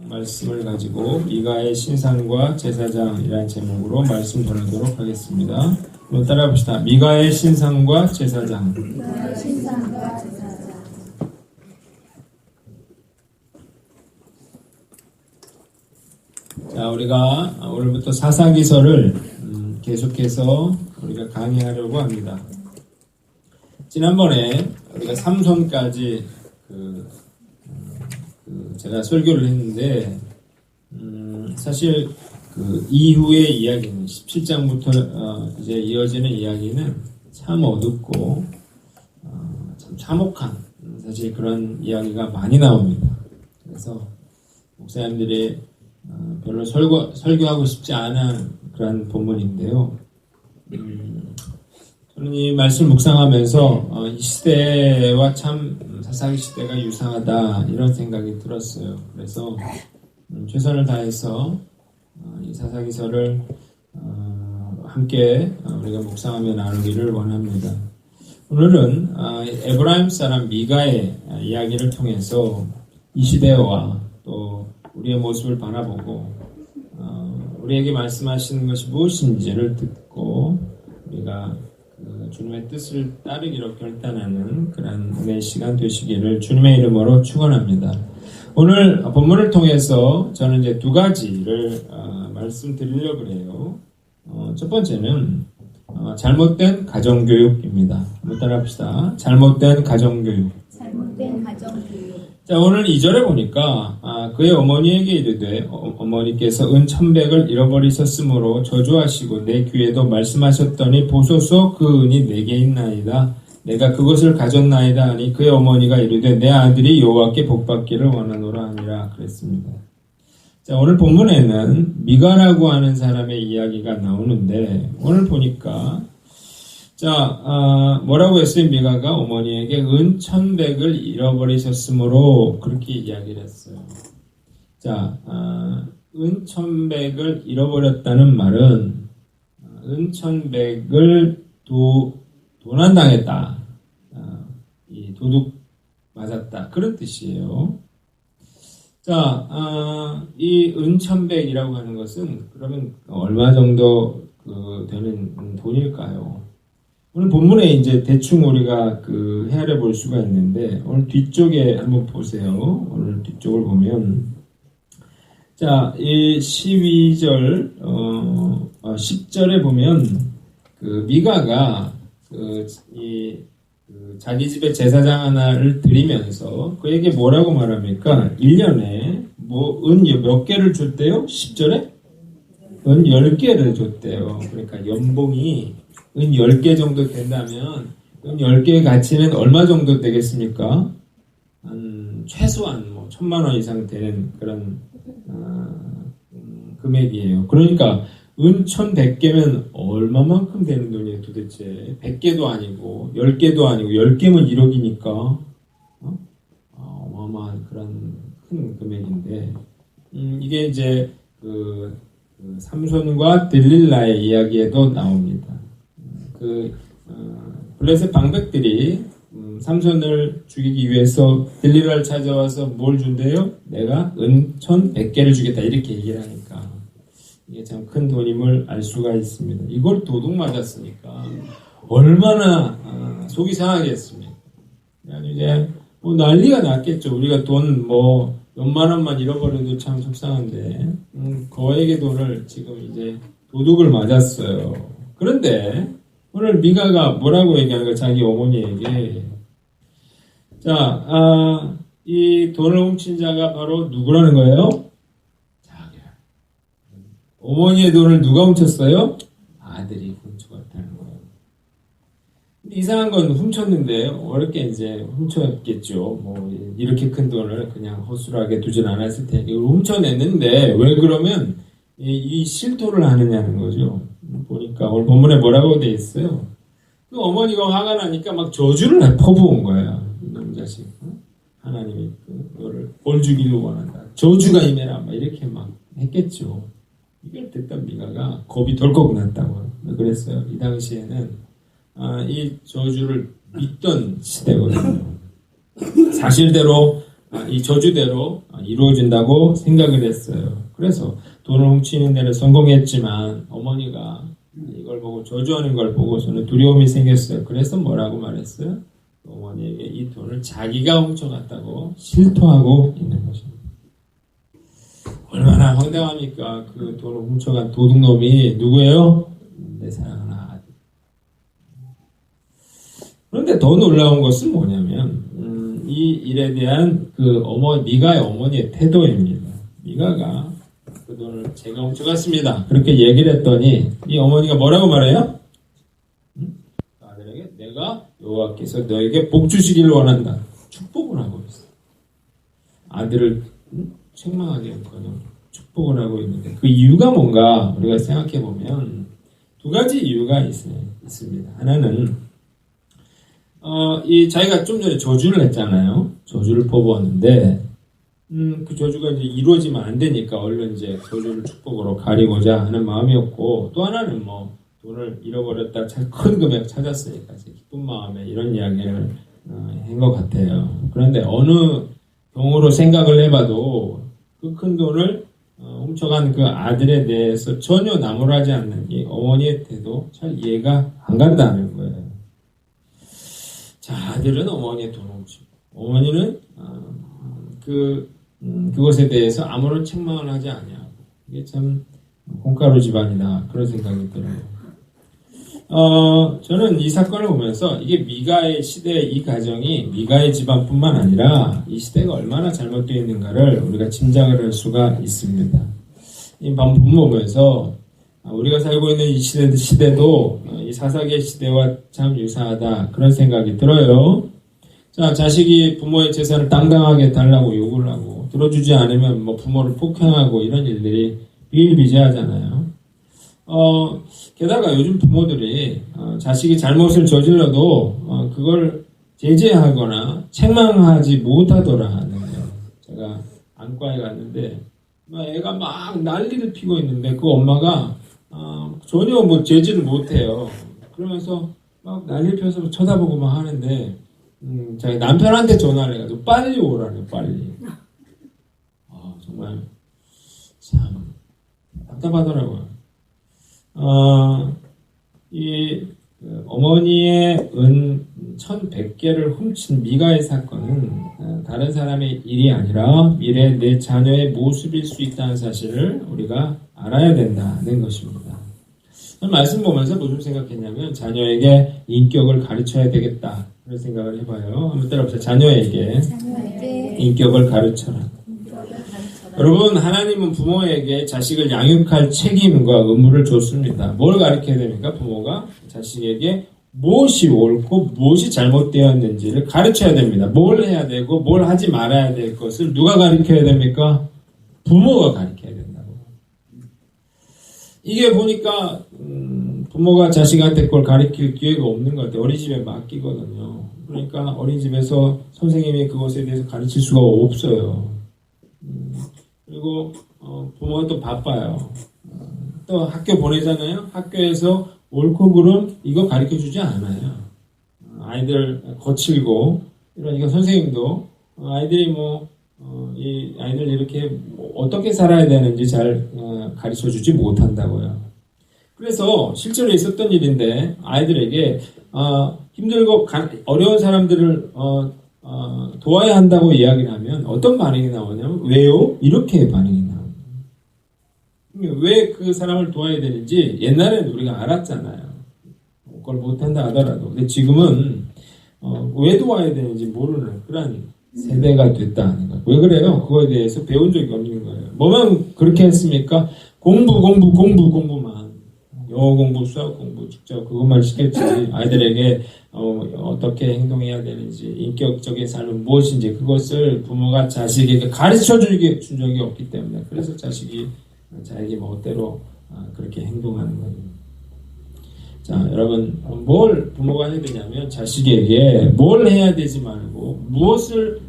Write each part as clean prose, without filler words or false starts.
말씀을 가지고 미가의 신상과 제사장이라는 제목으로 말씀 전하도록 하겠습니다. 한번 따라 봅시다. 미가의 신상과 제사장. 미가의 신상과 제사장. 자, 우리가 오늘부터 사사기서를 계속해서 우리가 강의하려고 합니다. 지난번에 우리가 삼손까지 제가 설교를 했는데 사실 그 이후의 이야기는 17장부터 이제 이어지는 이야기는 참 어둡고 참 참혹한 사실 그런 이야기가 많이 나옵니다. 그래서 목사님들이 별로 설교하고 싶지 않은 그런 본문인데요. 저는 이 말씀 묵상하면서 이 시대와 참 사사기 시대가 유사하다 이런 생각이 들었어요. 그래서 최선을 다해서 이 사사기서를 함께 우리가 묵상하며 나누기를 원합니다. 오늘은 에브라임 사람 미가의 이야기를 통해서 이 시대와 또 우리의 모습을 바라보고 우리에게 말씀하시는 것이 무엇인지를 듣고 우리가 주님의 뜻을 따르기로 결단하는 그런 은혜의 시간 되시기를 주님의 이름으로 축원합니다. 오늘 본문을 통해서 저는 이제 두 가지를 말씀드리려고 해요. 첫 번째는 잘못된 가정교육입니다. 한번 따라합시다. 잘못된 가정교육. 잘못된 가정교육. 자, 오늘 2절에 보니까 그의 어머니에게 이르되 어머니께서 은 1,100을 잃어버리셨으므로 저주하시고 내 귀에도 말씀하셨더니 보소서 그 은이 내게 있나이다. 내가 그것을 가졌나이다 하니 그의 어머니가 이르되 내 아들이 여호와께 복받기를 원하노라 하니라 그랬습니다. 자, 오늘 본문에는 미가라고 하는 사람의 이야기가 나오는데 오늘 보니까 자, 뭐라고 했어요? 미가가 어머니에게 은 1,100을 잃어버리셨으므로 그렇게 이야기를 했어요. 자, 은 1,100을 잃어버렸다는 말은 은 1,100을 도난당했다. 이 도둑 맞았다. 그런 뜻이에요. 자, 이 은 1,100이라고 하는 것은 그러면 얼마 정도 되는 돈일까요? 오늘 본문에 이제 대충 우리가 헤아려 볼 수가 있는데 오늘 뒤쪽에 한번 보세요. 오늘 뒤쪽을 보면 자, 이 12절 10절에 보면 미가가 자기 집에 제사장 하나를 드리면서 그에게 뭐라고 말합니까? 1년에 은 몇 개를 줬대요? 10절에? 은 10개를 줬대요. 그러니까 연봉이 은 10개 정도 된다면 은 10개의 가치는 얼마 정도 되겠습니까? 최소한 1,000만 원 이상 되는 그런 금액이에요. 그러니까 은 1,100개면 얼마만큼 되는 돈이에요 도대체? 100개도 아니고 10개도 아니고 10개면 1억이니까 어마어마한 그런 큰 금액인데 이게 이제 삼손과 들릴라의 이야기에도 나옵니다. 블레셋 방백들이 삼손을 죽이기 위해서 들릴라를 찾아와서 뭘 준대요? 내가 은 1,100개를 주겠다 이렇게 얘기를 하니까 이게 참 큰 돈임을 알 수가 있습니다. 이걸 도둑 맞았으니까 얼마나 속이 상하겠습니까? 이제 난리가 났겠죠. 우리가 돈 몇만 원만 잃어버려도 참 속상한데 거액의 돈을 지금 이제 도둑을 맞았어요. 그런데 오늘 미가가 뭐라고 얘기하는 거야? 자기 어머니에게. 자, 이 돈을 훔친 자가 바로 누구라는 거예요? 자기야. 어머니의 돈을 누가 훔쳤어요? 아들이 훔쳐갔다는 거예요. 근데 이상한 건 훔쳤는데 어렵게 이제 훔쳤겠죠. 이렇게 큰 돈을 그냥 허술하게 두진 않았을 테니까 훔쳐냈는데 왜 그러면 이 실토를 하느냐는 거죠. 보니까 오늘 본문에 뭐라고 돼 있어요? 그 어머니가 화가 나니까 막 저주를 퍼부은 거야. 이놈 자식. 하나님이 너를 벌 주기를 원한다. 저주가 임해라. 막 이렇게 막 했겠죠. 이걸 듣던 미가가 겁이 덜컥 났다고 그랬어요. 이 당시에는 이 저주를 믿던 시대거든요. 사실대로 이 저주대로 이루어진다고 생각을 했어요. 그래서 돈을 훔치는 데는 성공했지만 어머니가 이걸 보고 저주하는 걸 보고서는 두려움이 생겼어요. 그래서 뭐라고 말했어요? 어머니에게 이 돈을 자기가 훔쳐갔다고 실토하고 있는 것입니다. 얼마나 황당합니까? 그 돈을 훔쳐간 도둑놈이 누구예요? 내 사랑하는 아들. 그런데 더 놀라운 것은 뭐냐면 이 일에 대한 그 미가의 어머니의 태도입니다. 미가가 그 돈을 제가 훔쳐갔습니다. 그렇게 얘기를 했더니 이 어머니가 뭐라고 말해요? 아들에게 내가 여호와께서 너에게 복 주시기를 원한다. 축복을 하고 있어. 아들을 책망하기는커녕 축복을 하고 있는데 그 이유가 뭔가 우리가 생각해 보면 두 가지 이유가 있습니다. 하나는 이 자기가 좀 전에 저주를 했잖아요. 저주를 퍼부었는데 그 저주가 이제 이루어지면 안 되니까 얼른 이제 저주를 축복으로 가리고자 하는 마음이었고 또 하나는 뭐 돈을 잃어버렸다 큰 금액 찾았으니까 기쁜 마음에 이런 이야기를 한 것 같아요. 그런데 어느 경우로 생각을 해봐도 그 큰 돈을 훔쳐간 그 아들에 대해서 전혀 나무라지 않는 이 어머니의 태도 잘 이해가 안 간다는 거예요. 자, 아들은 어머니의 돈을 훔치고 어머니는 그것에 대해서 아무런 책망을 하지 아니하고 이게 참 콩가루 집안이다 그런 생각이 들어요. 저는 이 사건을 보면서 이게 미가의 시대 이 가정이 미가의 집안뿐만 아니라 이 시대가 얼마나 잘못되어 있는가를 우리가 짐작을 할 수가 있습니다. 이 본문 보면서 우리가 살고 있는 이 시대도 이 사사기의 시대와 참 유사하다 그런 생각이 들어요. 자, 자식이 부모의 재산을 당당하게 달라고 요구를 하고 들어주지 않으면 뭐 부모를 폭행하고 이런 일들이 비일비재하잖아요. 게다가 요즘 부모들이 자식이 잘못을 저질러도 그걸 제재하거나 책망하지 못하더라는 거예요. 제가 안과에 갔는데 애가 막 난리를 피고 있는데 그 엄마가 전혀 뭐 제지를 못해요. 그러면서 막 난리 펴서 쳐다보고 막 하는데 자기 남편한테 전화를 해가지고 빨리 오라네요. 빨리. 정말 참 답답하더라고요. 이 어머니의 은 1100개를 훔친 미가의 사건은 다른 사람의 일이 아니라 미래 내 자녀의 모습일 수 있다는 사실을 우리가 알아야 된다는 것입니다. 말씀 보면서 무슨 생각했냐면 자녀에게 인격을 가르쳐야 되겠다 그런 생각을 해봐요. 한번 따라봅시다. 자녀에게 인격을 가르쳐라. 여러분, 하나님은 부모에게 자식을 양육할 책임과 의무를 줬습니다. 뭘 가르쳐야 됩니까? 부모가 자식에게 무엇이 옳고 무엇이 잘못되었는지를 가르쳐야 됩니다. 뭘 해야 되고 뭘 하지 말아야 될 것을 누가 가르쳐야 됩니까? 부모가 가르쳐야 된다고. 이게 보니까 부모가 자식한테 그걸 가르칠 기회가 없는 것 같아요. 어린이집에 맡기거든요. 그러니까 어린이집에서 선생님이 그것에 대해서 가르칠 수가 없어요. 그리고 부모가 또 바빠요. 또 학교 보내잖아요. 학교에서 옳고 그름 이거 가르쳐주지 않아요. 아이들 거칠고 이러니까 선생님도 아이들이 이 아이들 이렇게 어떻게 살아야 되는지 잘 가르쳐주지 못한다고요. 그래서 실제로 있었던 일인데 아이들에게 힘들고 어려운 사람들을 도와야 한다고 이야기를 하면 어떤 반응이 나오냐면 왜요? 이렇게 반응이 나옵니다. 왜 그 사람을 도와야 되는지 옛날에는 우리가 알았잖아요. 그걸 못한다 하더라도. 근데 지금은 왜 도와야 되는지 모르는 그런 세대가 됐다는 거예요. 왜 그래요? 그거에 대해서 배운 적이 없는 거예요. 뭐만 그렇게 했습니까? 공부만. 영어 공부, 수학 공부, 직접 그것만 시켰지. 아이들에게 어떻게 행동해야 되는지, 인격적인 삶은 무엇인지 그것을 부모가 자식에게 가르쳐 준 적이 없기 때문에 그래서 자식이 자기 멋대로 그렇게 행동하는 거예요. 자, 여러분 뭘 부모가 해야 되냐면 자식에게 뭘 해야 되지 말고 무엇을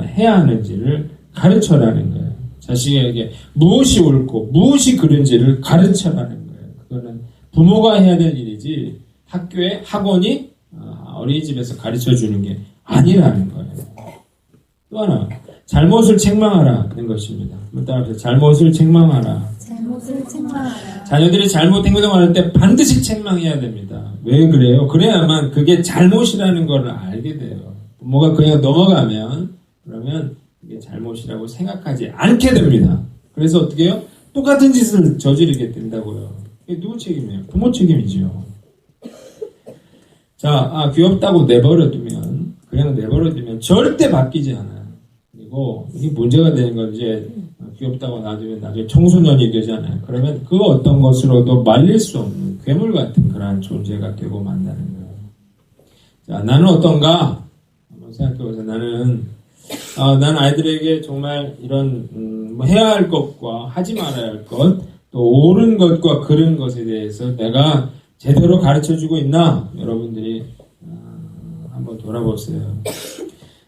해야 하는지를 가르쳐라는 거예요. 자식에게 무엇이 옳고 무엇이 그른지를 가르쳐라는 거예요. 그거는 부모가 해야 될 일이지 학교에 학원이 어린이집에서 가르쳐주는 게 아니라는 거예요. 또 하나 잘못을 책망하라는 것입니다. 따라서 잘못을 책망하라. 잘못을 책망하라. 자녀들이 잘못 행동할 때 반드시 책망해야 됩니다. 왜 그래요? 그래야만 그게 잘못이라는 걸 알게 돼요. 부모가 그냥 넘어가면 그러면 이게 잘못이라고 생각하지 않게 됩니다. 그래서 어떻게 해요? 똑같은 짓을 저지르게 된다고요. 이게 누구 책임이에요? 부모 책임이죠. 자, 귀엽다고 그냥 내버려두면 절대 바뀌지 않아요. 그리고 이게 문제가 되는 건 이제 귀엽다고 놔두면 나중에 청소년이 되잖아요. 그러면 그 어떤 것으로도 말릴 수 없는 괴물 같은 그러한 존재가 되고 만다는 거예요. 자, 나는 어떤가? 한번 생각해보세요. 난 아이들에게 정말 이런 해야 할 것과 하지 말아야 할 것, 또 옳은 것과 그른 것에 대해서 내가 제대로 가르쳐주고 있나? 여러분들이 한번 돌아보세요.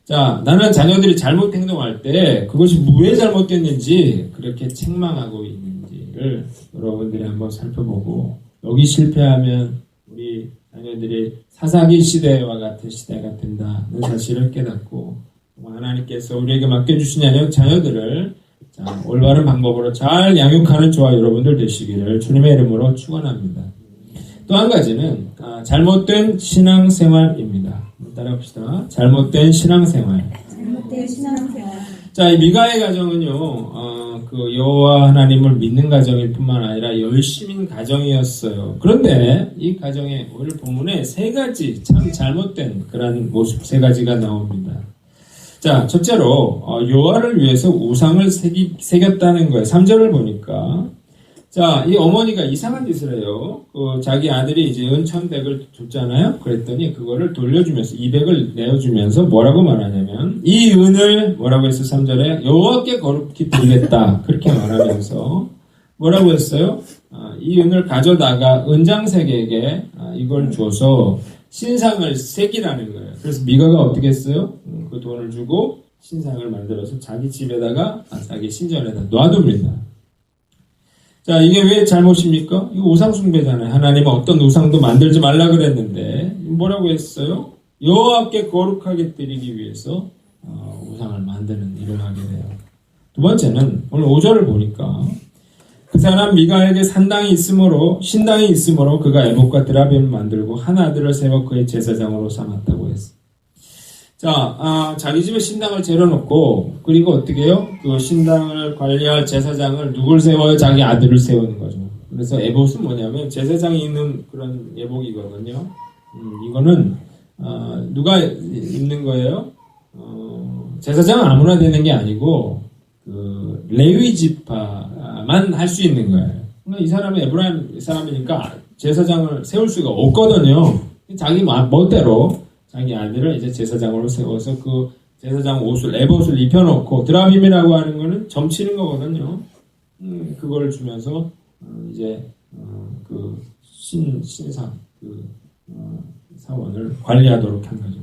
자, 나는 자녀들이 잘못 행동할 때 그것이 왜 잘못됐는지 그렇게 책망하고 있는지를 여러분들이 한번 살펴보고, 여기 실패하면 우리 자녀들이 사사기 시대와 같은 시대가 된다는 사실을 깨닫고, 하나님께서 우리에게 맡겨주신 자녀들을 올바른 방법으로 잘 양육하는 저와 여러분들 되시기를 주님의 이름으로 축원합니다. 또 한 가지는 잘못된 신앙생활입니다. 따라합시다. 잘못된 신앙생활. 잘못된 신앙생활. 자, 이 미가의 가정은요, 그 여호와 하나님을 믿는 가정일 뿐만 아니라 열심인 가정이었어요. 그런데 이 가정에 오늘 본문에 세 가지 참 잘못된 그런 모습 세 가지가 나옵니다. 자, 첫째로 여호와를 위해서 우상을 새겼다는 거예요. 3절을 보니까, 자, 이 어머니가 이상한 짓을 해요. 자기 아들이 이제 은 1,100을 줬잖아요. 그랬더니 그거를 돌려주면서 200을 내어주면서 뭐라고 말하냐면, 이 은을 뭐라고 했어? 3절에 여호와께 거룩히 드리겠다. 그렇게 말하면서 뭐라고 했어요? 이 은을 가져다가 은장색에게 이걸 줘서 신상을 새기라는 거예요. 그래서 미가가 어떻게 했어요? 그 돈을 주고 신상을 만들어서 자기 집에다가 자기 신전에다 놔둡니다. 자, 이게 왜 잘못입니까? 이거 우상숭배잖아요. 하나님은 어떤 우상도 만들지 말라 그랬는데 뭐라고 했어요? 여호와께 거룩하게 드리기 위해서 우상을 만드는 일을 하게 돼요. 두 번째는 오늘 5절을 보니까, 그 사람 미가에게 신당이 있으므로 그가 에봇과 드라빔을 만들고 한 아들을 세워 그의 제사장으로 삼았다고 했어. 자, 자기 집에 신당을 차려놓고, 그리고 어떻게 해요? 그 신당을 관리할 제사장을 누굴 세워요? 자기 아들을 세우는 거죠. 그래서 에봇은 뭐냐면 제사장이 입는 그런 예복이거든요. 이거는 누가 입는 거예요? 제사장은 아무나 되는 게 아니고 그 레위 지파만 할 수 있는 거예요. 그러니까 이 사람은 에브라임 사람이니까 제사장을 세울 수가 없거든요. 자기 멋대로 자기 아들을 이제 제사장으로 세워서 그 제사장 옷을, 에봇을 입혀놓고, 드라빔이라고 하는 거는 점치는 거거든요. 그걸 주면서 이제 그 신상 사원을 관리하도록 한 거죠.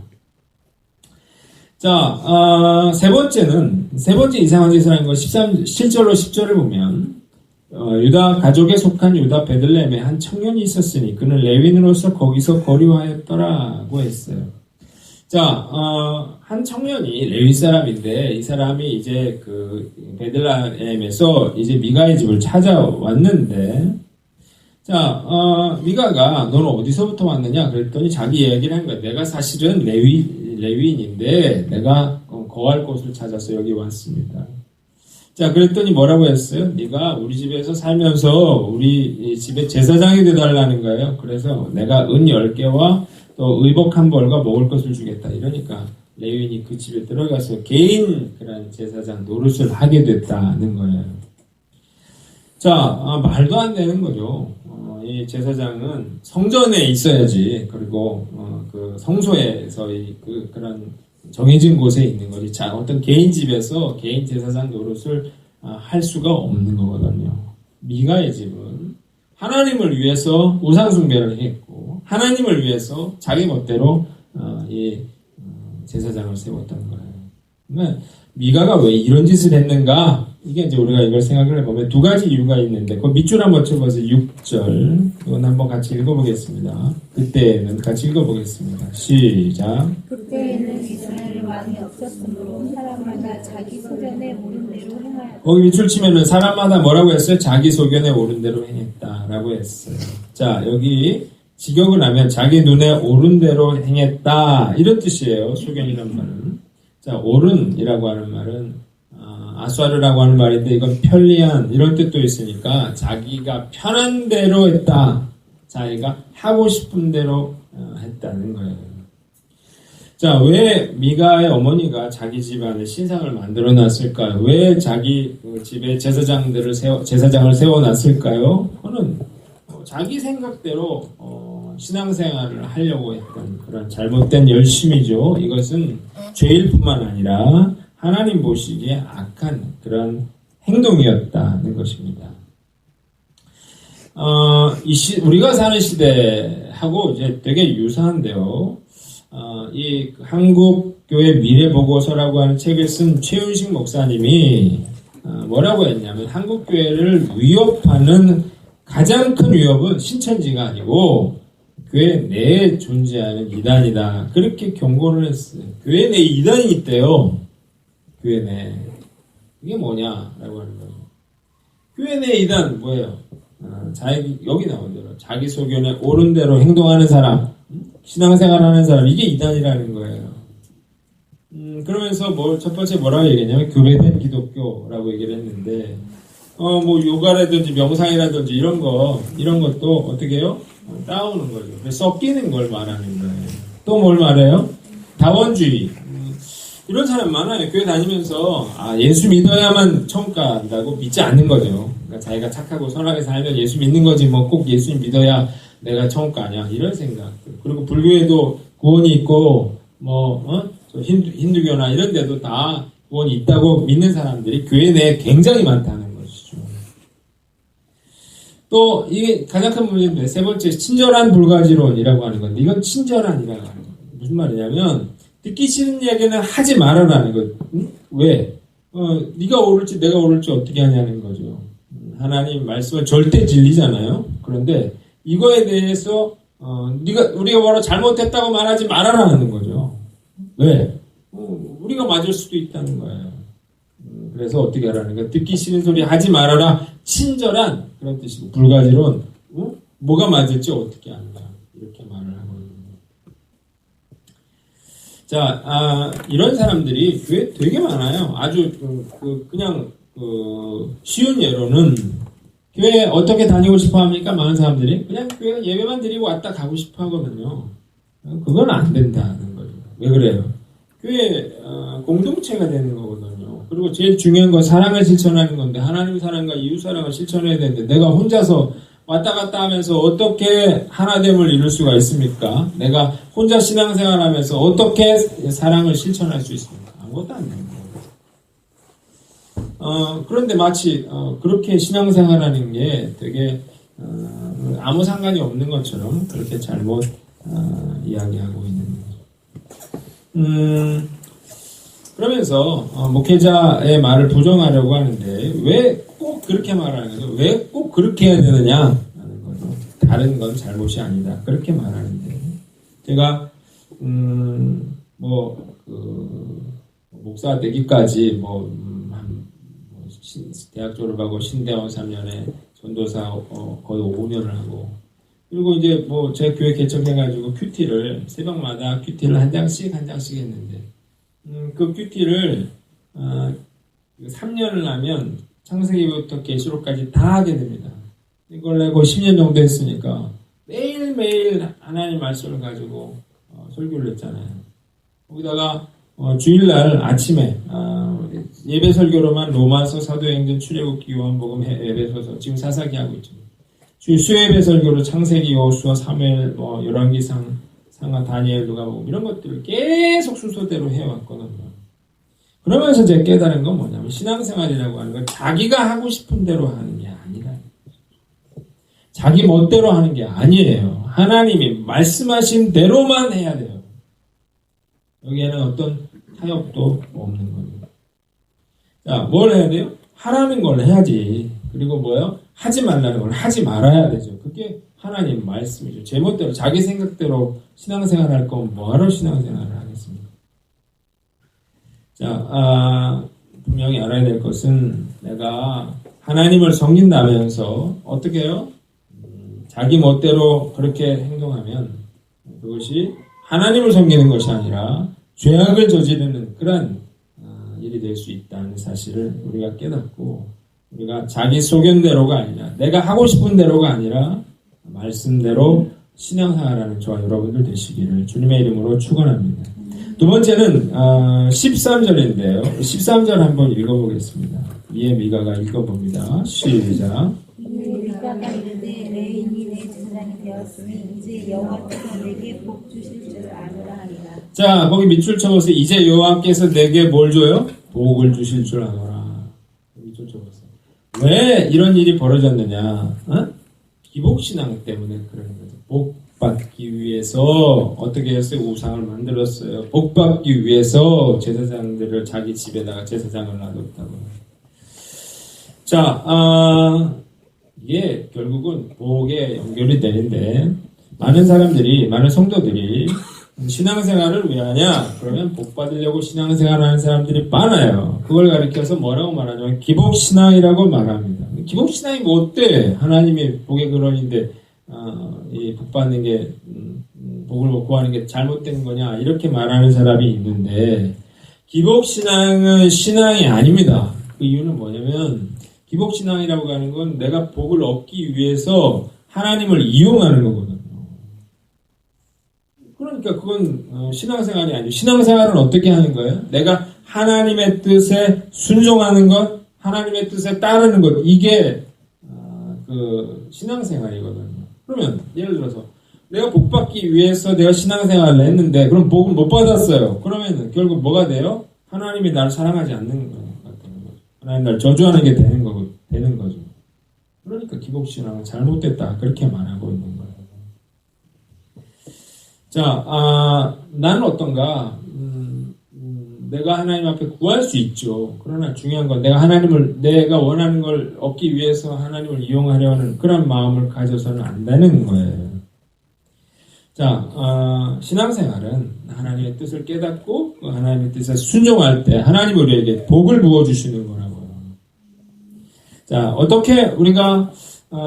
자, 세 번째 이상한 짓을 한 거 7절로 10절을 보면, 유다 가족에 속한 유다 베들레헴에 한 청년이 있었으니 그는 레위인으로서 거기서 거류하였더라고 했어요. 자, 한 청년이 레위 사람인데, 이 사람이 이제 그 베들레헴에서 이제 미가의 집을 찾아왔는데, 자, 미가가 너는 어디서부터 왔느냐? 그랬더니 자기 얘기를 한 거야. 내가 사실은 레위인인데 내가 거할 곳을 찾아서 여기 왔습니다. 자, 그랬더니 뭐라고 했어요? 네가 우리 집에서 살면서 우리 집에 제사장이 되달라는 거예요. 그래서 내가 은 10개와 또 의복 한 벌과 먹을 것을 주겠다. 이러니까 레위인이 그 집에 들어가서 개인 그런 제사장 노릇을 하게 됐다는 거예요. 자, 말도 안 되는 거죠. 이 제사장은 성전에 있어야지. 그리고 그 성소에서의 그런 정해진 곳에 있는 거지. 자, 어떤 개인 집에서 개인 제사장 노릇을 할 수가 없는 거거든요. 미가의 집은 하나님을 위해서 우상숭배를 했고, 하나님을 위해서 자기 멋대로 이 제사장을 세웠다는 거예요. 그러면 미가가 왜 이런 짓을 했는가? 이게 이제 우리가 이걸 생각을 해보면 두 가지 이유가 있는데, 그 밑줄 한번 쳐보세요. 6절. 이건 한번 같이 읽어보겠습니다. 그때는 같이 읽어보겠습니다. 시작. 그때에는 이스라엘 많이 없었으므로 사람마다 자기 소견에 옳은 대로 행하였다. 거기 밑줄 치면은 사람마다 뭐라고 했어요? 자기 소견에 옳은 대로 행했다라고 했어요. 자, 여기 직역을 하면 자기 눈에 옳은 대로 행했다 이런 뜻이에요. 소견이란 말은. 자, 옳은이라고 하는 말은 아수아르라고 하는 말인데 이건 편리한 이런 뜻도 있으니까 자기가 편한 대로 했다. 자기가 하고 싶은 대로 했다는 거예요. 자, 왜 미가의 어머니가 자기 집안에 신상을 만들어 놨을까요? 왜 자기 집에 제사장을 세워놨을까요? 그는 자기 생각대로 신앙생활을 하려고 했던 그런 잘못된 열심이죠. 이것은 죄일 뿐만 아니라 하나님 보시기에 악한 그런 행동이었다는 것입니다. 우리가 사는 시대하고 이제 되게 유사한데요. 이 한국교회 미래보고서라고 하는 책을 쓴 최윤식 목사님이 뭐라고 했냐면 한국교회를 위협하는 가장 큰 위협은 신천지가 아니고 교회 내에 존재하는 이단이다. 그렇게 경고를 했어요. 교회 내에 이단이 있대요. 교회 내에. 이게 뭐냐라고 하는 거예요. 교회 내에 이단 뭐예요? 여기 나온 대로 자기 소견에 옳은 대로 행동하는 사람, 신앙생활하는 사람, 이게 이단이라는 거예요. 그러면서 첫 번째 뭐라고 얘기했냐면 교배된 기독교라고 얘기를 했는데, 요가라든지 명상이라든지 이런 것도 어떻게 해요? 따오는 거죠. 섞이는 걸 말하는 거예요. 또 뭘 말해요? 다원주의. 이런 사람 많아요. 교회 다니면서 예수 믿어야만 천국 간다고 믿지 않는 거죠. 그러니까 자기가 착하고 선하게 살면 예수 믿는 거지 꼭 예수 믿어야 내가 천국 가냐 이런 생각. 그리고 불교에도 구원이 있고 힌두교나 이런 데도 다 구원이 있다고 믿는 사람들이 교회 내에 굉장히 많다는 것이죠. 또 이게 가장 큰 문제인데 세 번째 친절한 불가지론이라고 하는 건데 이건 친절한이라고 하는 거예요. 무슨 말이냐면 듣기 싫은 얘기는 하지 말아라는 거. 왜? 네가 옳을지 내가 옳을지 어떻게 하냐는 거죠. 하나님 말씀은 절대 진리잖아요. 그런데 이거에 대해서 우리가 뭐라 잘못했다고 말하지 말아라는 거죠. 왜? 우리가 맞을 수도 있다는 거예요. 그래서 어떻게 하라는 거야? 듣기 싫은 소리 하지 말아라. 친절한 그런 뜻이고 불가지론. 뭐가 맞을지 어떻게 안다. 이렇게 말을 하고 있는 거예요. 자, 이런 사람들이 교회 되게 많아요. 아주 그냥 쉬운 예로는 교회 어떻게 다니고 싶어 합니까? 많은 사람들이 그냥 교회 예배만 드리고 왔다 가고 싶어 하거든요. 그건 안 된다는 거죠. 왜 그래요? 교회 공동체가 되는 거거든요. 그리고 제일 중요한 건 사랑을 실천하는 건데 하나님 사랑과 이웃 사랑을 실천해야 되는데 내가 혼자서 왔다 갔다 하면서 어떻게 하나됨을 이룰 수가 있습니까? 내가 혼자 신앙생활하면서 어떻게 사랑을 실천할 수 있습니까? 아무것도 안 되는 거예요. 그런데 마치 그렇게 신앙생활하는 게 되게 아무 상관이 없는 것처럼 그렇게 잘못 이야기하고 있는 거죠. 그러면서 목회자의 말을 부정하려고 하는데 왜 꼭 그렇게 말하는 거죠? 왜 꼭 그렇게 해야 되느냐 하는 거죠. 다른 건 잘못이 아니다. 그렇게 말하는데 제가 목사 되기까지 대학 졸업하고 신대원 3년에 전도사 거의 5년을 하고 그리고 이제 제 교회 개척해가지고 큐티를 새벽마다 큐티를 한 장씩 했는데 그 큐티를 3년을 하면 창세기부터 계시록까지 다 하게 됩니다. 이걸 내고 10년 정도 했으니까 매일매일 하나님 말씀을 가지고 설교를 했잖아요. 거기다가 주일날 아침에 예배 설교로만 로마서, 사도행전, 출애굽기, 요한복음, 예배소서 지금 사사기 하고 있죠. 수요예배 설교로 창세기, 여호수아, 사무엘, 열왕기상, 상하, 다니엘, 누가복음 이런 것들을 계속 순서대로 해왔거든요. 그러면서 제가 깨달은 건 뭐냐면 신앙생활이라고 하는 건 자기가 하고 싶은 대로 하는 게 아니라 자기 멋대로 하는 게 아니에요. 하나님이 말씀하신 대로만 해야 돼요. 여기에는 어떤 타협도 없는 겁니다. 자, 뭘 해야 돼요? 하라는 걸 해야지. 그리고 뭐요? 하지 말라는 걸 하지 말아야 되죠. 그게 하나님 말씀이죠. 제 멋대로 자기 생각대로 신앙생활 할 거면 뭐하러 신앙생활을 하겠습니까? 자, 분명히 알아야 될 것은 내가 하나님을 섬긴다면서 어떻게 해요? 자기 멋대로 그렇게 행동하면 그것이 하나님을 섬기는 것이 아니라 죄악을 저지르는 그런 일이 될 수 있다는 사실을 우리가 깨닫고 우리가 자기 소견대로가 아니라 내가 하고 싶은 대로가 아니라 말씀대로 신앙생활하는 저와 여러분들 되시기를 주님의 이름으로 축원합니다. 두 번째는 13절인데요. 13절 한번 읽어보겠습니다. 이에 미가가 읽어봅니다. 시작. 미가가 이르되 레인이 내 제사장이 되었으니 이제 여호와께서 내게 복 주실 줄 아노라 하리라. 자, 거기 밑줄 쳐보세요. 이제 여호와께서 내게 뭘 줘요? 복을 주실 줄 아노라. 밑줄 쳐보세요. 왜 이런 일이 벌어졌느냐? 기복신앙 때문에 그러는 거죠. 복 받기 위해서 어떻게 했어요? 우상을 만들었어요. 복 받기 위해서 제사장들을 자기 집에다가 제사장을 놔뒀다고. 자, 이게 결국은 복에 연결이 되는데 많은 사람들이, 많은 성도들이 신앙생활을 왜 하냐? 그러면 복 받으려고 신앙생활하는 사람들이 많아요. 그걸 가리켜서 뭐라고 말하냐면 기복신앙이라고 말합니다. 기복신앙이 뭐 어때? 하나님이 복의 근원인데 이 복 받는 게 복을 구하는 게 잘못된 거냐? 이렇게 말하는 사람이 있는데 기복신앙은 신앙이 아닙니다. 그 이유는 뭐냐면 기복신앙이라고 하는 건 내가 복을 얻기 위해서 하나님을 이용하는 거거든요. 그러니까 그건 신앙생활이 아니고 신앙생활은 어떻게 하는 거예요? 내가 하나님의 뜻에 순종하는 것, 하나님의 뜻에 따르는 것, 이게 그 신앙생활이거든요. 그러면 예를 들어서 내가 복 받기 위해서 내가 신앙생활을 했는데 그럼 복을 못 받았어요. 그러면 결국 뭐가 돼요? 하나님이 나를 사랑하지 않는 것 같은 거죠. 하나님 나를 저주하는 게 되는 거죠. 그러니까 기복신앙은 잘못됐다 그렇게 말하고 있는 거예요. 자, 나는 어떤가? 내가 하나님 앞에 구할 수 있죠. 그러나 중요한 건 내가 원하는 걸 얻기 위해서 하나님을 이용하려는 그런 마음을 가져서는 안 되는 거예요. 자, 신앙생활은 하나님의 뜻을 깨닫고 그 하나님의 뜻에 순종할 때 하나님 우리에게 복을 부어주시는 거라고요. 자, 어떻게 우리가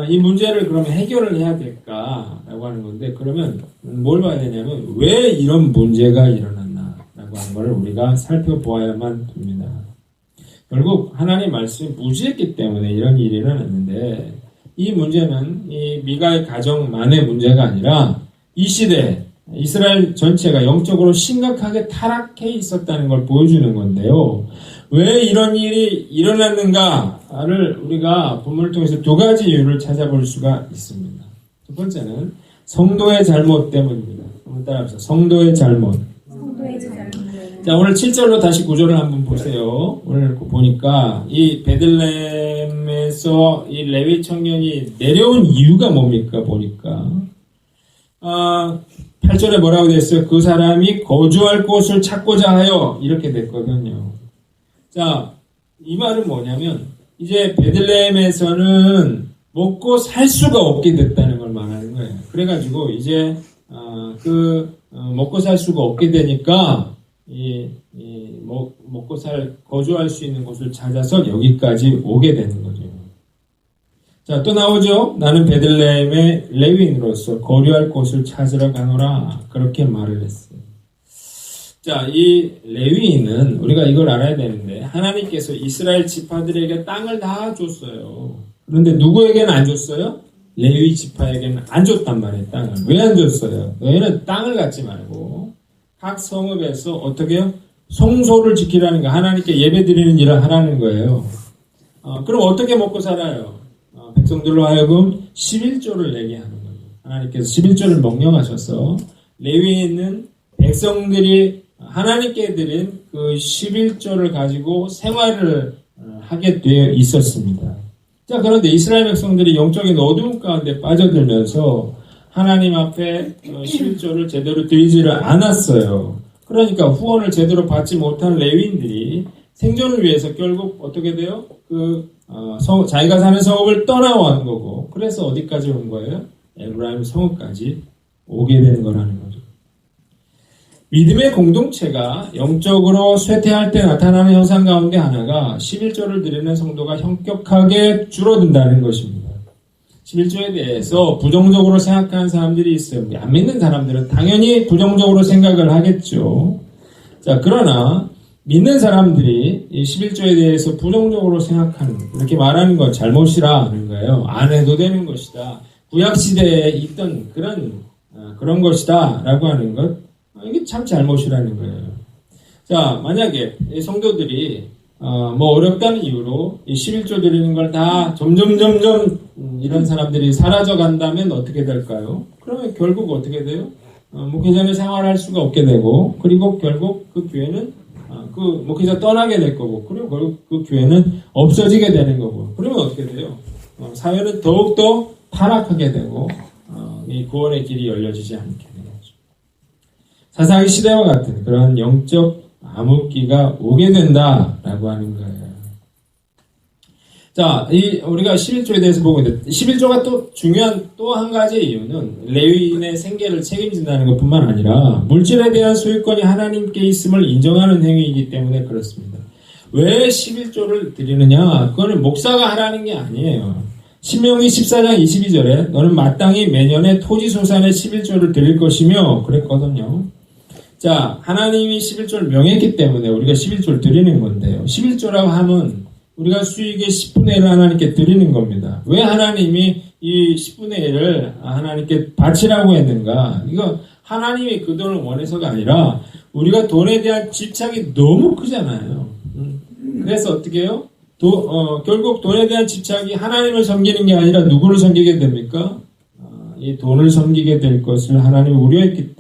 이 문제를 그러면 해결을 해야 될까라고 하는 건데 그러면 뭘 봐야 되냐면 왜 이런 문제가 일어났나라고 하는 걸 우리가 살펴보아야만 됩니다. 결국 하나님 말씀이 무지했기 때문에 이런 일이 일어났는데 이 문제는 이 미가의 가정만의 문제가 아니라 이 시대 이스라엘 전체가 영적으로 심각하게 타락해 있었다는 걸 보여주는 건데요. 왜 이런 일이 일어났는가를 우리가 본문을 통해서 두 가지 이유를 찾아볼 수가 있습니다. 첫 번째는 성도의 잘못 때문입니다. 한번 따라합시다. 성도의 잘못. 자, 오늘 7절로 다시 구절을 한번 보세요. 오늘 보니까 이 베들레헴에서 이 레위 청년이 내려온 이유가 뭡니까? 보니까 8절에 뭐라고 됐어요? 그 사람이 거주할 곳을 찾고자 하여 이렇게 됐거든요. 자, 이 말은 뭐냐면 이제 베들레헴에서는 먹고 살 수가 없게 됐다는 걸 말하는 거예요. 그래가지고 이제 먹고 살 수가 없게 되니까 먹고 거주할 수 있는 곳을 찾아서 여기까지 오게 되는 거죠. 자, 또 나오죠. 나는 베들레헴의 레위인으로서 거류할 곳을 찾으러 가노라. 그렇게 말을 했어요. 자, 이 레위인은 우리가 이걸 알아야 되는데 하나님께서 이스라엘 지파들에게 땅을 다 줬어요. 그런데 누구에게는 안 줬어요? 레위 지파에게는 안 줬단 말이에요. 땅을. 왜 안 줬어요? 너희는 땅을 갖지 말고 각 성읍에서 어떻게 해요? 성소를 지키라는 거, 하나님께 예배드리는 일을 하라는 거예요. 그럼 어떻게 먹고 살아요? 백성들로 하여금 11조를 내게 하는 거예요. 하나님께서 11조를 명령하셔서 레위에 있는 백성들이 하나님께 드린 그 11조를 가지고 생활을 하게 되어 있었습니다. 자, 그런데 이스라엘 백성들이 영적인 어두움 가운데 빠져들면서 하나님 앞에 11조를 제대로 드리지를 않았어요. 그러니까 후원을 제대로 받지 못한 레위인들이 생존을 위해서 결국 어떻게 돼요? 자기가 사는 성읍을 떠나온 거고, 그래서 어디까지 온 거예요? 에브라임 성읍까지 오게 되는 거라는 거죠. 믿음의 공동체가 영적으로 쇠퇴할 때 나타나는 현상 가운데 하나가 11조를 드리는 성도가 현격하게 줄어든다는 것입니다. 11조에 대해서 부정적으로 생각하는 사람들이 있어요. 안 믿는 사람들은 당연히 부정적으로 생각을 하겠죠. 자, 그러나 믿는 사람들이 이 11조에 대해서 부정적으로 생각하는, 이렇게 말하는 건 잘못이라는 거예요. 안 해도 되는 것이다. 구약시대에 있던 그런 것이다. 라고 하는 것, 이게 참 잘못이라는 거예요. 자, 만약에 이 성도들이 어렵다는 이유로 이 11조 드리는 걸 다 점점 이런 사람들이 사라져 간다면 어떻게 될까요? 그러면 결국 어떻게 돼요? 목회자는 생활할 수가 없게 되고, 그리고 결국 그 교회는 그 목회자 떠나게 될 거고, 그리고 결국 그 교회는 없어지게 되는 거고, 그러면 어떻게 돼요? 사회는 더욱더 타락하게 되고, 이 구원의 길이 열려지지 않게 되겠죠. 사사기 시대와 같은 그런 영적 암흑기가 오게 된다라고 하는 거예요. 자, 우리가 11조에 대해서 보고 있는데, 11조가 또 중요한 또 한 가지 이유는 레위인의 생계를 책임진다는 것 뿐만 아니라 물질에 대한 소유권이 하나님께 있음을 인정하는 행위이기 때문에 그렇습니다. 왜 11조를 드리느냐? 그거는 목사가 하라는 게 아니에요. 신명기 14장 22절에 너는 마땅히 매년에 토지소산의 11조를 드릴 것이며 그랬거든요. 자, 하나님이 11조를 명했기 때문에 우리가 11조를 드리는 건데요. 11조라고 하면 우리가 수익의 10분의 1을 하나님께 드리는 겁니다. 왜 하나님이 이 10분의 1을 하나님께 바치라고 했는가? 이거 하나님이 그 돈을 원해서가 아니라 우리가 돈에 대한 집착이 너무 크잖아요. 그래서 어떻게 해요? 결국 돈에 대한 집착이 하나님을 섬기는 게 아니라 누구를 섬기게 됩니까? 이 돈을 섬기게 될 것을 하나님이 우려했기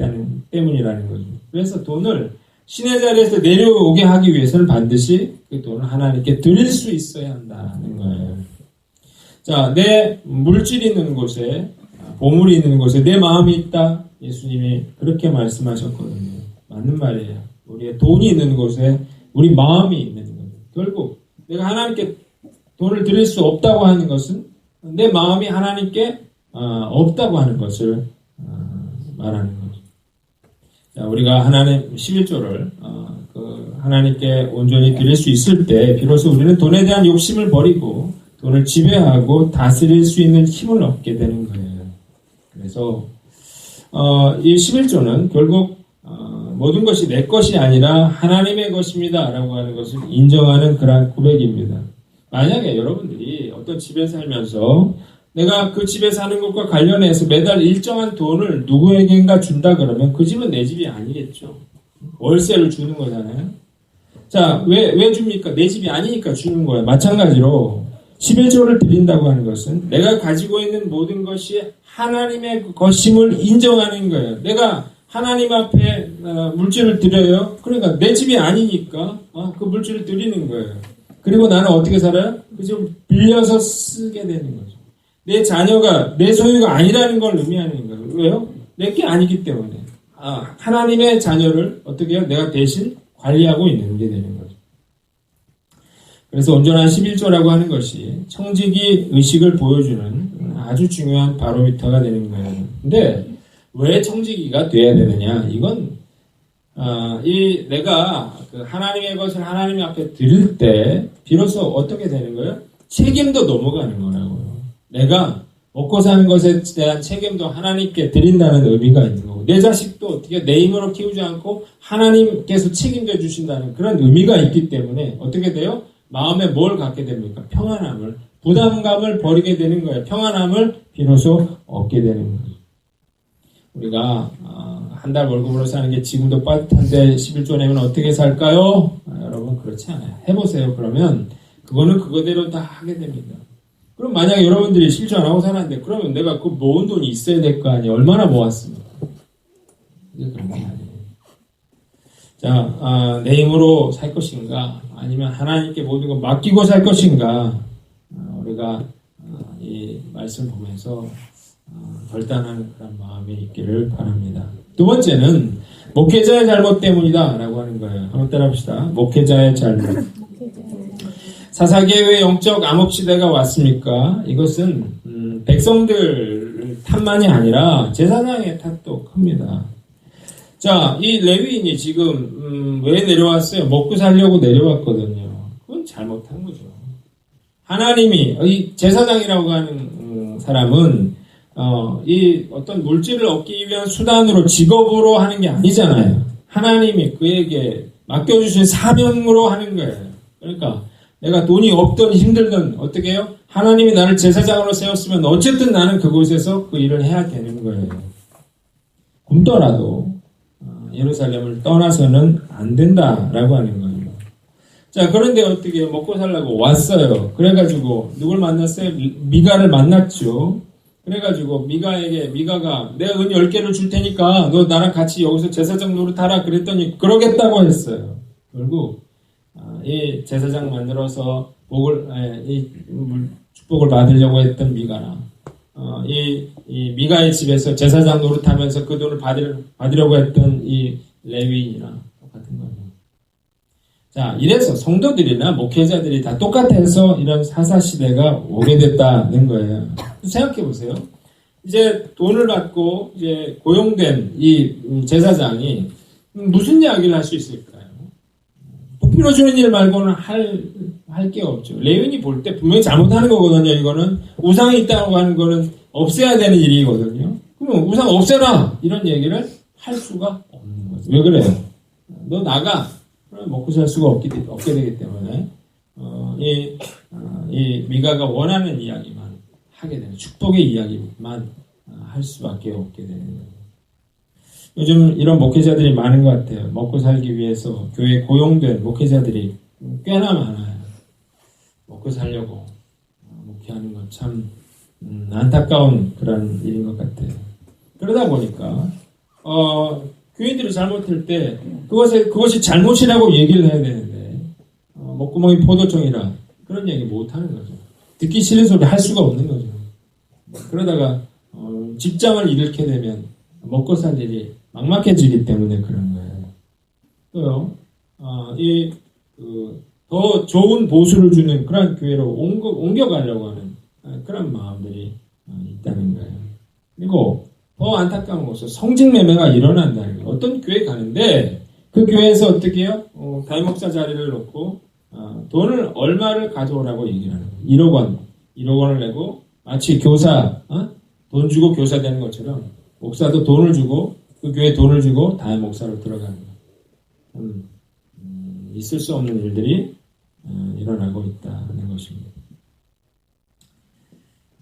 때문이라는 거죠. 그래서 돈을 신의 자리에서 내려오게 하기 위해서는 반드시 그 돈을 하나님께 드릴 수 있어야 한다는 거예요. 자, 내 물질이 있는 곳에, 보물이 있는 곳에 내 마음이 있다. 예수님이 그렇게 말씀하셨거든요. 맞는 말이에요. 우리의 돈이 있는 곳에 우리 마음이 있는 거예요. 결국 내가 하나님께 돈을 드릴 수 없다고 하는 것은 내 마음이 하나님께 없다고 하는 것을 말하는 거죠. 자, 우리가 하나님 11조를 하나님께 온전히 드릴 수 있을 때 비로소 우리는 돈에 대한 욕심을 버리고 돈을 지배하고 다스릴 수 있는 힘을 얻게 되는 거예요. 그래서 이 11조는 결국 모든 것이 내 것이 아니라 하나님의 것입니다 라고 하는 것을 인정하는 그러한 고백입니다. 만약에 여러분들이 어떤 집에 살면서 내가 그 집에 사는 것과 관련해서 매달 일정한 돈을 누구에겐가 준다 그러면 그 집은 내 집이 아니겠죠. 월세를 주는 거잖아요. 자, 왜 줍니까? 내 집이 아니니까 주는 거예요. 마찬가지로 11조를 드린다고 하는 것은 내가 가지고 있는 모든 것이 하나님의 것임을 인정하는 거예요. 내가 하나님 앞에 물질을 드려요. 그러니까 내 집이 아니니까 그 물질을 드리는 거예요. 그리고 나는 어떻게 살아요? 그 집을 빌려서 쓰게 되는 거죠. 내 자녀가 내 소유가 아니라는 걸 의미하는 거예요. 왜요? 내 게 아니기 때문에. 하나님의 자녀를 어떻게 해요? 내가 대신 관리하고 있는 게 되는 거죠. 그래서 온전한 11조라고 하는 것이 청지기 의식을 보여주는 아주 중요한 바로미터가 되는 거예요. 근데 왜 청지기가 돼야 되느냐? 이건 내가 그 하나님의 것을 하나님 앞에 드릴 때 비로소 어떻게 되는 거예요? 책임도 넘어가는 거라고요. 내가 먹고 사는 것에 대한 책임도 하나님께 드린다는 의미가 있는 거고, 내 자식도 어떻게 내 힘으로 키우지 않고 하나님께서 책임져 주신다는 그런 의미가 있기 때문에 어떻게 돼요? 마음에 뭘 갖게 됩니까? 평안함을, 부담감을 버리게 되는 거예요. 평안함을 비로소 얻게 되는 거죠. 우리가 한 달 월급으로 사는 게 지금도 빠듯한데 11조 내면 어떻게 살까요? 여러분 그렇지 않아요. 해보세요. 그러면 그거는 그거대로 다 하게 됩니다. 그럼 만약에 여러분들이 11조 안 하고 살았는데 그러면 내가 그 모은 돈이 있어야 될 거 아니에요. 얼마나 모았습니까? 이제 그런 게 아니에요. 자, 내 힘으로 살 것인가 아니면 하나님께 모든 걸 맡기고 살 것인가, 우리가 이 말씀을 보면서 결단하는 그런 마음이 있기를 바랍니다. 두 번째는 목회자의 잘못 때문이다 라고 하는 거예요. 한번 따라합시다. 목회자의 잘못. 사사기에 왜 영적 암흑시대가 왔습니까? 이것은 백성들 탓만이 아니라 제사장의 탓도 큽니다. 자, 이 레위인이 지금 왜 내려왔어요? 먹고 살려고 내려왔거든요. 그건 잘못한 거죠. 하나님이 이 제사장이라고 하는 사람은 이 어떤 물질을 얻기 위한 수단으로 직업으로 하는 게 아니잖아요. 하나님이 그에게 맡겨주신 사명으로 하는 거예요. 그러니까 내가 돈이 없든 힘들든 어떻게 해요? 하나님이 나를 제사장으로 세웠으면 어쨌든 나는 그곳에서 그 일을 해야 되는 거예요. 굶더라도 예루살렘을 떠나서는 안 된다라고 하는 거예요. 자, 그런데 어떻게 먹고 살라고 왔어요. 그래가지고 누굴 만났어요? 미가를 만났죠. 그래가지고 미가가 내가 은 10개를 줄 테니까 너 나랑 같이 여기서 제사장 노릇하라 그랬더니 그러겠다고 했어요. 결국 이 제사장 만들어서 축복을 받으려고 했던 미가나 이 미가의 집에서 제사장 노릇하면서 그 돈을 받으려고 했던 이 레위인이나 똑같은 거예요. 자, 이래서 성도들이나 목회자들이 다 똑같아서 이런 사사시대가 오게 됐다는 거예요. 생각해 보세요. 이제 돈을 받고 이제 고용된 이 제사장이 무슨 이야기를 할 수 있을까요? 부피로 주는 일 말고는 할 게 없죠. 레위인이 볼 때 분명히 잘못하는 거거든요. 이거는 우상이 있다고 하는 거는 없애야 되는 일이거든요. 그러면 우상 없애라 이런 얘기를 할 수가 없는 거죠. 왜 그래요? 너 나가. 그러면 먹고 살 수가 없게 되기 때문에 이 미가가 원하는 이야기만 하게 되는 축복의 이야기만 할 수밖에 없게 되는 거예요. 요즘 이런 목회자들이 많은 것 같아요. 먹고 살기 위해서 교회에 고용된 목회자들이 꽤나 많아요. 먹고 살려고 목회하는 건 참 안타까운 그런 일인 것 같아요. 그러다 보니까 교인들이 잘못할 때 그것이 잘못이라고 얘기를 해야 되는데 목구멍이 포도청이라 그런 얘기 못하는 거죠. 듣기 싫은 소리 할 수가 없는 거죠. 그러다가 직장을 잃게 되면 먹고 살 일이 막막해지기 때문에 그런 거예요. 또요, 더 좋은 보수를 주는 그런 교회로 옮겨가려고 하는 그런 마음들이 있다는 거예요. 그리고 더 안타까운 것은 성직매매가 일어난다는 거예요. 어떤 교회 가는데 그 교회에서 어떻게 해요? 다임목사 자리를 놓고 돈을 얼마를 가져오라고 얘기를 하는 거예요. 1억 원을 내고 마치 교사 돈 주고 교사 되는 것처럼 목사도 돈을 주고 그 교회에 돈을 주고 다임 목사로 들어가는 거예요. 있을 수 없는 일들이 일어나고 있다는 것입니다.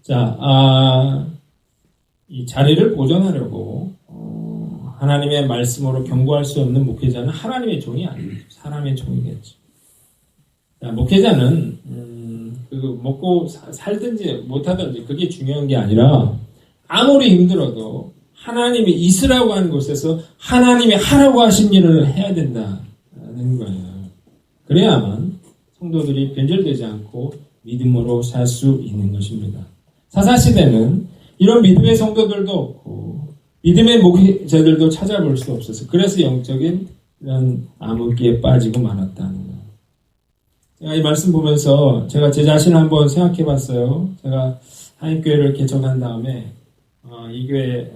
자, 이 자리를 보존하려고 하나님의 말씀으로 경고할 수 없는 목회자는 하나님의 종이 아니죠. 사람의 종이겠죠. 자, 목회자는 먹고 살든지 못하든지 그게 중요한 게 아니라 아무리 힘들어도 하나님이 있으라고 하는 곳에서 하나님이 하라고 하신 일을 해야 된다는 거예요. 그래야만 성도들이 변절되지 않고 믿음으로 살 수 있는 것입니다. 사사시대는 이런 믿음의 성도들도 없고 믿음의 목회자들도 찾아볼 수 없어서 그래서 영적인 이런 암흑기에 빠지고 말았다는 거예요. 제가 이 말씀 보면서 제가 제 자신을 한번 생각해 봤어요. 제가 한인교회를 개척한 다음에 이 교회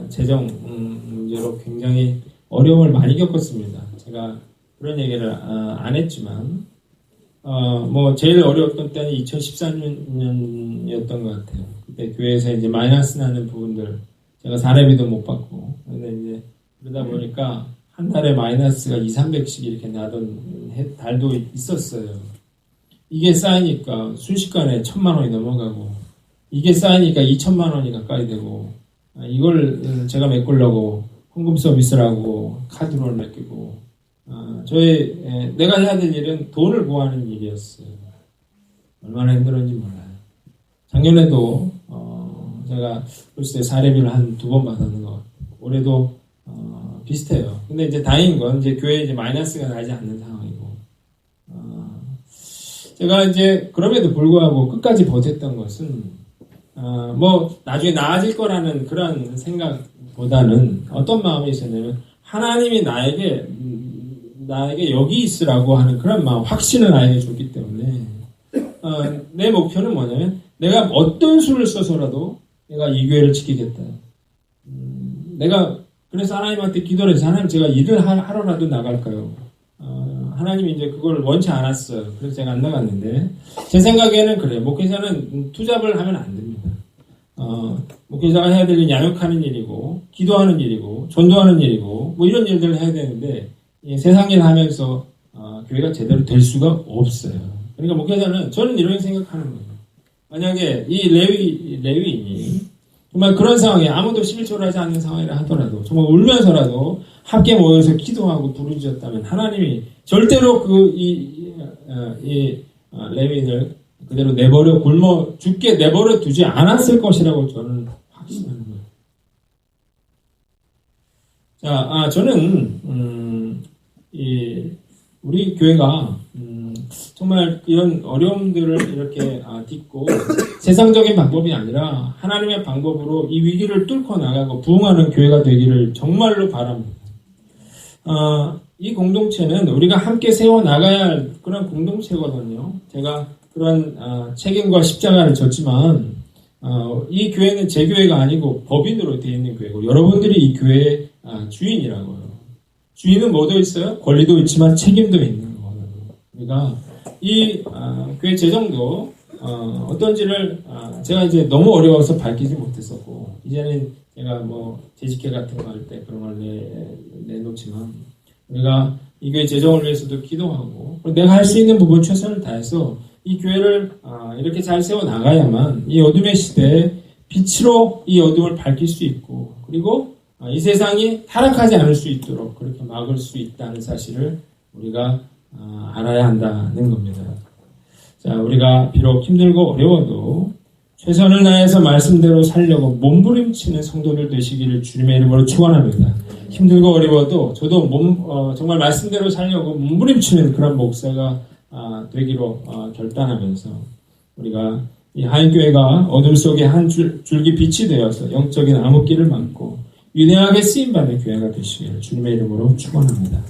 재정 문제로 굉장히 어려움을 많이 겪었습니다. 제가 그런 얘기를 안 했지만 제일 어려웠던 때는 2014년이었던 것 같아요. 그때 교회에서 이제 마이너스 나는 부분들, 제가 사례비도 못 받고, 근데 이제 그러다 보니까 한 달에 마이너스가 200~300씩 이렇게 나던 달도 있었어요. 이게 쌓이니까 순식간에 1,000만 원이 넘어가고, 이게 쌓이니까 2,000만 원이 가까이 되고, 이걸 제가 메꾸려고 헌금 서비스를 하고 카드로를 맡기고, 내가 해야 될 일은 돈을 구하는 일이었어요. 얼마나 힘들었는지 몰라요. 작년에도, 제가 글쎄 사례비를 한 2번 받았는 것 같아요. 올해도, 비슷해요. 근데 이제 다행인 건 이제 교회에 이제 마이너스가 나지 않는 상황이고, 제가 이제 그럼에도 불구하고 끝까지 버텼던 것은, 나중에 나아질 거라는 그런 생각보다는 어떤 마음이 있었냐면, 하나님이 나에게 여기 있으라고 하는 그런 마음, 확신을 나에게 줬기 때문에, 내 목표는 뭐냐면, 내가 어떤 수를 써서라도 내가 이 교회를 지키겠다. 내가 그래서 하나님한테 기도를 해서 하나님 제가 일을 하러라도 나갈까요? 하나님이 이제 그걸 원치 않았어요. 그래서 제가 안 나갔는데 제 생각에는 그래요. 목회자는 투잡을 하면 안 됩니다. 목회자가 해야 될 일은 양육하는 일이고 기도하는 일이고 전도하는 일이고 뭐 이런 일들을 해야 되는데 세상 일 하면서 교회가 제대로 될 수가 없어요. 그러니까 목회자는 저는 이런 생각하는 거예요. 만약에 이 레위인이 정말 그런 상황에 아무도 11조를 하지 않는 상황이라 하더라도 정말 울면서라도 함께 모여서 기도하고 부르짖었다면 하나님이 절대로 레위인을 그대로 내버려 굶어 죽게 내버려 두지 않았을 것이라고 저는 확신하는 거예요. 자, 저는 우리 교회가 정말 이런 어려움들을 이렇게 딛고 세상적인 방법이 아니라 하나님의 방법으로 이 위기를 뚫고 나가고 부흥하는 교회가 되기를 정말로 바랍니다. 이 공동체는 우리가 함께 세워나가야 할 그런 공동체거든요. 제가 그런 책임과 십자가를 졌지만 이 교회는 제 교회가 아니고 법인으로 되어 있는 교회고 여러분들이 이 교회의 주인이라고요. 주인은 뭐도 있어요? 권리도 있지만 책임도 있는 거거든요. 우리가 이 교회 재정도 어떤지를 제가 이제 너무 어려워서 밝히지 못했었고 이제는 제가 뭐 재직회 같은 거 할 때 그런 걸 내놓지만 우리가 이 교회 재정을 위해서도 기도하고 내가 할 수 있는 부분 최선을 다해서 이 교회를 이렇게 잘 세워 나가야만 이 어둠의 시대에 빛으로 이 어둠을 밝힐 수 있고 그리고 이 세상이 타락하지 않을 수 있도록 그렇게 막을 수 있다는 사실을 우리가 알아야 한다는 겁니다. 자, 우리가 비록 힘들고 어려워도 최선을 다해서 말씀대로 살려고 몸부림치는 성도들 되시기를 주님의 이름으로 축원합니다. 힘들고 어려워도 저도 정말 말씀대로 살려고 몸부림치는 그런 목사가 되기로 결단하면서 우리가 이 하인교회가 어둠 속에 한 줄기 빛이 되어서 영적인 암흑기를 막고 위대하게 쓰임받는 교회가 되시기를 주님의 이름으로 축원합니다.